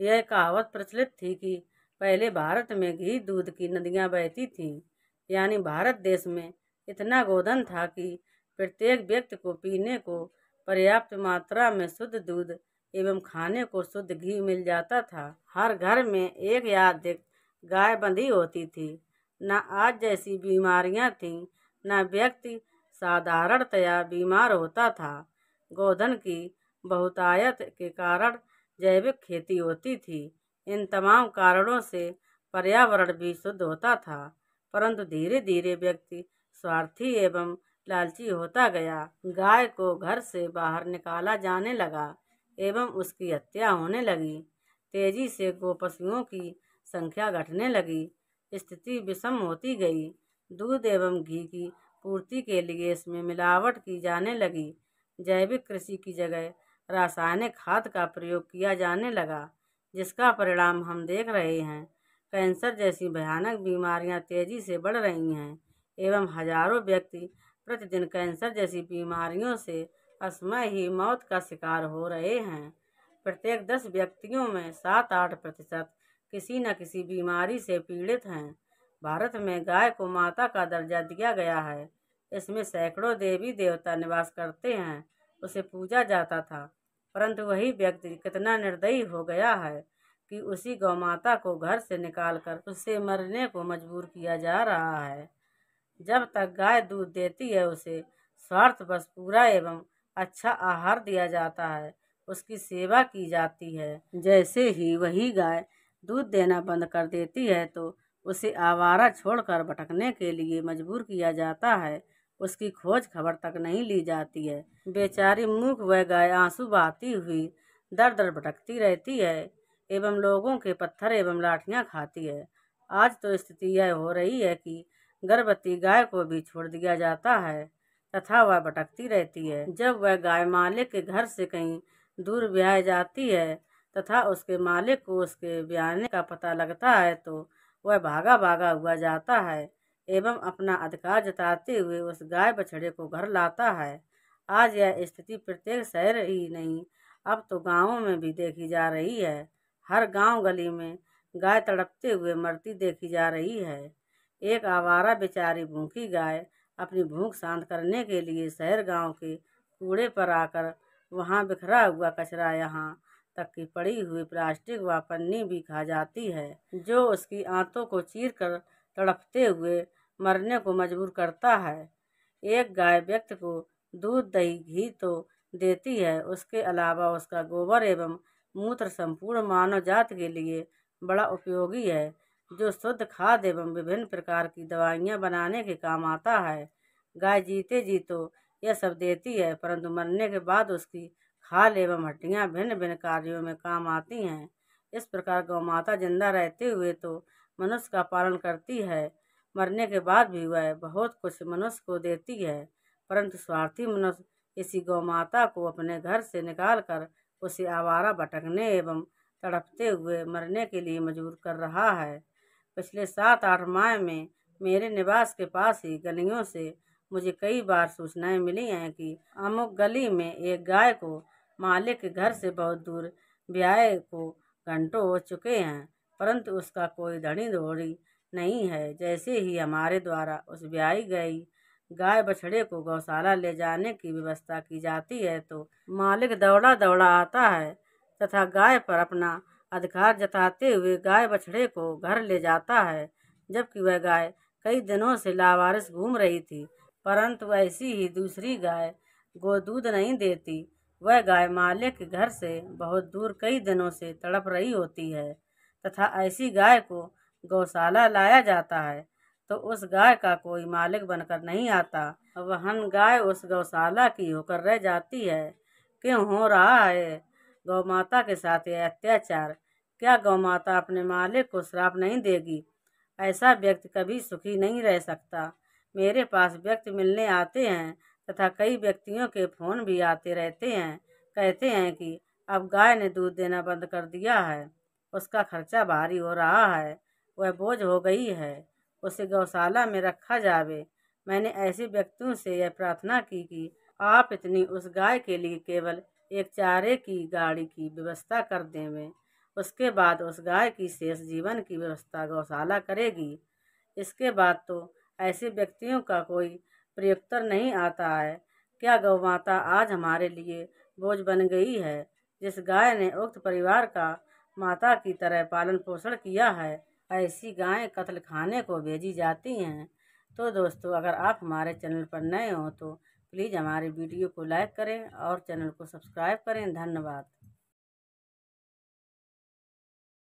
यह कहावत प्रचलित थी कि पहले भारत में घी दूध की नदियां बहती थीं, यानी भारत देश में इतना गोधन था कि प्रत्येक व्यक्ति को पीने को पर्याप्त मात्रा में शुद्ध दूध एवं खाने को शुद्ध घी मिल जाता था। हर घर में एक या अधिक गाय बंधी होती थी। न आज जैसी बीमारियां थीं, न व्यक्ति साधारणतया बीमार होता था। गोधन की बहुतायत के कारण जैविक खेती होती थी। इन तमाम कारणों से पर्यावरण भी शुद्ध होता था, परंतु धीरे धीरे व्यक्ति स्वार्थी एवं लालची होता गया। गाय को घर से बाहर निकाला जाने लगा एवं उसकी हत्या होने लगी। तेजी से गोपशुओं की संख्या घटने लगी। स्थिति विषम होती गई। दूध एवं घी की पूर्ति के लिए इसमें मिलावट की जाने लगी। जैविक कृषि की जगह रासायनिक खाद का प्रयोग किया जाने लगा, जिसका परिणाम हम देख रहे हैं। कैंसर जैसी भयानक बीमारियां तेजी से बढ़ रही हैं एवं हजारों व्यक्ति प्रतिदिन कैंसर जैसी बीमारियों से असमय ही मौत का शिकार हो रहे हैं। प्रत्येक 10 व्यक्तियों में 7-8% किसी न किसी बीमारी से पीड़ित हैं। भारत में गाय को माता का दर्जा दिया गया है। इसमें सैकड़ों देवी देवता निवास करते हैं। उसे पूजा जाता था, परंतु वही व्यक्ति कितना निर्दयी हो गया है कि उसी गौ माता को घर से निकालकर उससे मरने को मजबूर किया जा रहा है। जब तक गाय दूध देती है, उसे स्वार्थवश पूरा एवं अच्छा आहार दिया जाता है, उसकी सेवा की जाती है। जैसे ही वही गाय दूध देना बंद कर देती है तो उसे आवारा छोड़कर भटकने के लिए मजबूर किया जाता है। उसकी खोज खबर तक नहीं ली जाती है। बेचारी मूक वह गाय आंसू बहाती हुई दर दर भटकती रहती है एवं लोगों के पत्थर एवं लाठियां खाती है। आज तो स्थिति यह हो रही है कि गर्भवती गाय को भी छोड़ दिया जाता है तथा वह भटकती रहती है। जब वह गाय मालिक के घर से कहीं दूर ब्याह जाती है तथा उसके मालिक को उसके ब्याहने का पता लगता है तो वह भागा भागा हुआ जाता है एवं अपना अधिकार जताते हुए उस गाय बछड़े को घर लाता है। आज यह स्थिति प्रत्येक शहर ही नहीं, अब तो गांवों में भी देखी जा रही है। हर गांव गली में गाय तड़पते हुए मरती देखी जा रही है। एक आवारा बेचारी भूखी गाय अपनी भूख शांत करने के लिए शहर गांव के कूड़े पर आकर वहां बिखरा हुआ कचरा, यहाँ तक कि पड़ी हुई प्लास्टिक व पन्नी भी खा जाती है, जो उसकी आंतों को चीर कर तड़पते हुए मरने को मजबूर करता है। एक गाय व्यक्ति को दूध दही घी तो देती है, उसके अलावा उसका गोबर एवं मूत्र संपूर्ण मानव जाति के लिए बड़ा उपयोगी है, जो शुद्ध खाद एवं विभिन्न प्रकार की दवाइयाँ बनाने के काम आता है। गाय जीते जी तो यह सब देती है, परंतु मरने के बाद उसकी खाल एवं हड्डियाँ भिन्न भिन्न कार्यों में काम आती हैं। इस प्रकार गौ माता जिंदा रहते हुए तो मनुष्य का पालन करती है, मरने के बाद भी वह बहुत कुछ मनुष्य को देती है, परंतु स्वार्थी मनुष्य इसी गौ माता को अपने घर से निकालकर उसे आवारा भटकने एवं तड़पते हुए मरने के लिए मजबूर कर रहा है। पिछले 7-8 माह में मेरे निवास के पास ही गलियों से मुझे कई बार सूचनाएं मिली हैं कि अमुक गली में एक गाय को मालिक के घर से बहुत दूर ब्याए को घंटों हो चुके हैं, परंतु उसका कोई धनी धोड़ी नहीं है। जैसे ही हमारे द्वारा उस ब्याई गई गाय बछड़े को गौशाला ले जाने की व्यवस्था की जाती है तो मालिक दौड़ा दौड़ा आता है तथा गाय पर अपना अधिकार जताते हुए गाय बछड़े को घर ले जाता है, जबकि वह गाय कई दिनों से लावारिस घूम रही थी, परंतु ऐसी ही दूसरी गाय गोदूध नहीं देती। वह गाय मालिक के घर से बहुत दूर कई दिनों से तड़प रही होती है तथा ऐसी गाय को गौशाला लाया जाता है तो उस गाय का कोई मालिक बनकर नहीं आता। वहन गाय उस गौशाला की होकर रह जाती है। क्यों हो रहा है गौ माता के साथ यह अत्याचार? क्या गौ माता अपने मालिक को श्राप नहीं देगी? ऐसा व्यक्ति कभी सुखी नहीं रह सकता। मेरे पास व्यक्ति मिलने आते हैं तथा कई व्यक्तियों के फोन भी आते रहते हैं। कहते हैं कि अब गाय ने दूध देना बंद कर दिया है, उसका खर्चा भारी हो रहा है, वह बोझ हो गई है, उसे गौशाला में रखा जावे। मैंने ऐसे व्यक्तियों से यह प्रार्थना की कि आप इतनी उस गाय के लिए केवल एक चारे की गाड़ी की व्यवस्था कर देवें उसके बाद उस गाय की शेष जीवन की व्यवस्था गौशाला करेगी। इसके बाद तो ऐसे व्यक्तियों का कोई प्रत्युत्तर नहीं आता है। क्या गौ माता आज हमारे लिए बोझ बन गई है? जिस गाय ने उक्त परिवार का माता की तरह पालन पोषण किया है, ऐसी गायें कत्ल खाने को भेजी जाती हैं। तो दोस्तों, अगर आप हमारे चैनल पर नए हो तो प्लीज़ हमारे वीडियो को लाइक करें और चैनल को सब्सक्राइब करें। धन्यवाद।